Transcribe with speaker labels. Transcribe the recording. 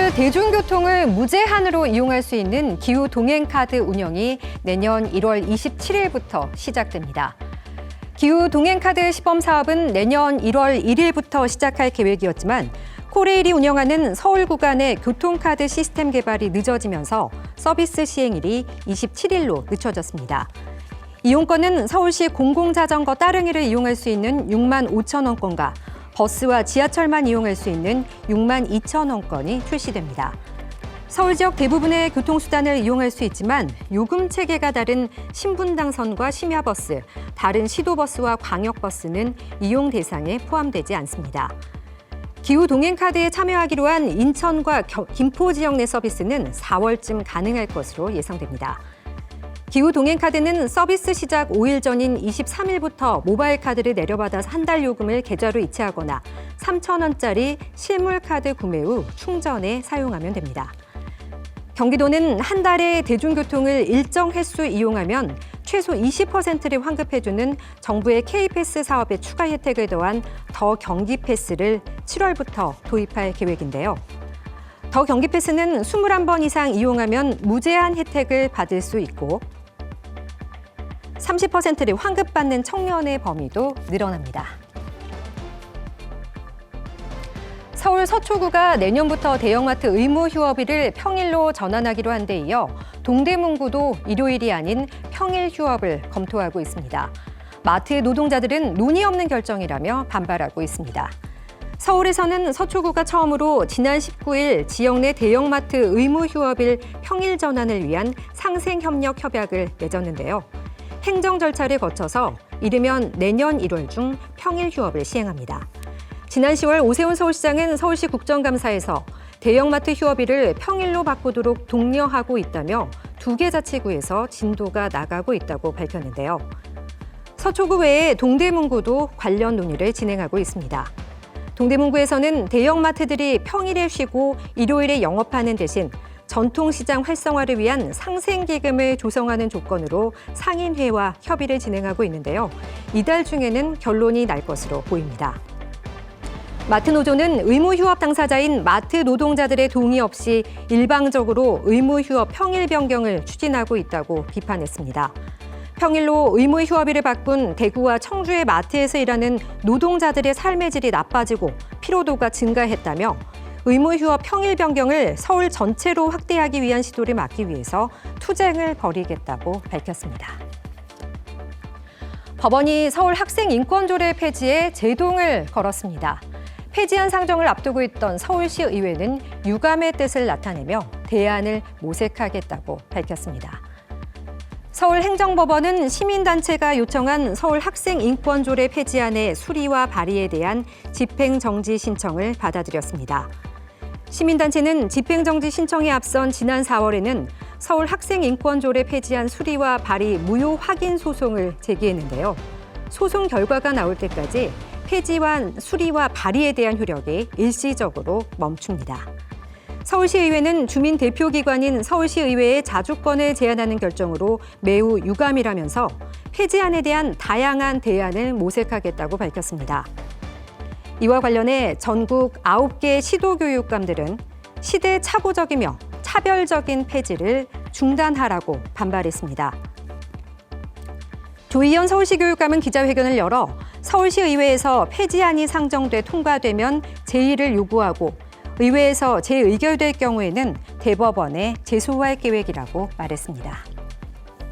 Speaker 1: 서울 대중교통을 무제한으로 이용할 수 있는 기후 동행카드 운영이 내년 1월 27일부터 시작됩니다. 기후 동행카드 시범 사업은 내년 1월 1일부터 시작할 계획이었지만 코레일이 운영하는 서울 구간의 교통카드 시스템 개발이 늦어지면서 서비스 시행일이 27일로 늦춰졌습니다. 이용권은 서울시 공공자전거 따릉이를 이용할 수 있는 6만 5천 원권과 버스와 지하철만 이용할 수 있는 6만 2천 원권이 출시됩니다. 서울 지역 대부분의 교통수단을 이용할 수 있지만 요금 체계가 다른 신분당선과 심야버스, 다른 시도버스와 광역버스는 이용 대상에 포함되지 않습니다. 기후 동행카드에 참여하기로 한 인천과 김포 지역 내 서비스는 4월쯤 가능할 것으로 예상됩니다. 기후 동행카드는 서비스 시작 5일 전인 23일부터 모바일 카드를 내려받아서 한 달 요금을 계좌로 이체하거나 3,000원짜리 실물 카드 구매 후 충전에 사용하면 됩니다. 경기도는 한 달에 대중교통을 일정 횟수 이용하면 최소 20%를 환급해주는 정부의 K패스 사업에 추가 혜택을 더한 더 경기 패스를 7월부터 도입할 계획인데요. 더 경기 패스는 21번 이상 이용하면 무제한 혜택을 받을 수 있고 30%를 환급받는 청년의 범위도 늘어납니다. 서울 서초구가 내년부터 대형마트 의무 휴업일을 평일로 전환하기로 한 데 이어 동대문구도 일요일이 아닌 평일 휴업을 검토하고 있습니다. 마트 노동자들은 논의 없는 결정이라며 반발하고 있습니다. 서울에서는 서초구가 처음으로 지난 19일 지역 내 대형마트 의무 휴업일 평일 전환을 위한 상생협력 협약을 맺었는데요. 행정 절차를 거쳐서 이르면 내년 1월 중 평일 휴업을 시행합니다. 지난 10월 오세훈 서울시장은 서울시 국정감사에서 대형마트 휴업일을 평일로 바꾸도록 독려하고 있다며 2개 자치구에서 진도가 나가고 있다고 밝혔는데요. 서초구 외에 동대문구도 관련 논의를 진행하고 있습니다. 동대문구에서는 대형마트들이 평일에 쉬고 일요일에 영업하는 대신 전통시장 활성화를 위한 상생기금을 조성하는 조건으로 상인회와 협의를 진행하고 있는데요. 이달 중에는 결론이 날 것으로 보입니다. 마트 노조는 의무 휴업 당사자인 마트 노동자들의 동의 없이 일방적으로 의무 휴업 평일 변경을 추진하고 있다고 비판했습니다. 평일로 의무 휴업일을 바꾼 대구와 청주의 마트에서 일하는 노동자들의 삶의 질이 나빠지고 피로도가 증가했다며 의무 휴업 평일 변경을 서울 전체로 확대하기 위한 시도를 막기 위해서 투쟁을 벌이겠다고 밝혔습니다. 법원이 서울 학생 인권조례 폐지에 제동을 걸었습니다. 폐지안 상정을 앞두고 있던 서울시 의회는 유감의 뜻을 나타내며 대안을 모색하겠다고 밝혔습니다. 서울행정법원은 시민단체가 요청한 서울 학생 인권조례 폐지안의 수리와 발의에 대한 집행정지 신청을 받아들였습니다. 시민단체는 집행정지 신청에 앞선 지난 4월에는 서울 학생인권조례 폐지안 수리와 발의 무효 확인 소송을 제기했는데요. 소송 결과가 나올 때까지 폐지안 수리와 발의에 대한 효력이 일시적으로 멈춥니다. 서울시의회는 주민 대표기관인 서울시의회의 자주권을 제한하는 결정으로 매우 유감이라면서 폐지안에 대한 다양한 대안을 모색하겠다고 밝혔습니다. 이와 관련해 전국 9개 시도교육감들은 시대착오적이며 차별적인 폐지를 중단하라고 반발했습니다. 조희연 서울시 교육감은 기자회견을 열어 서울시의회에서 폐지안이 상정돼 통과되면 제의를 요구하고 의회에서 재의결될 경우에는 대법원에 제소할 계획이라고 말했습니다.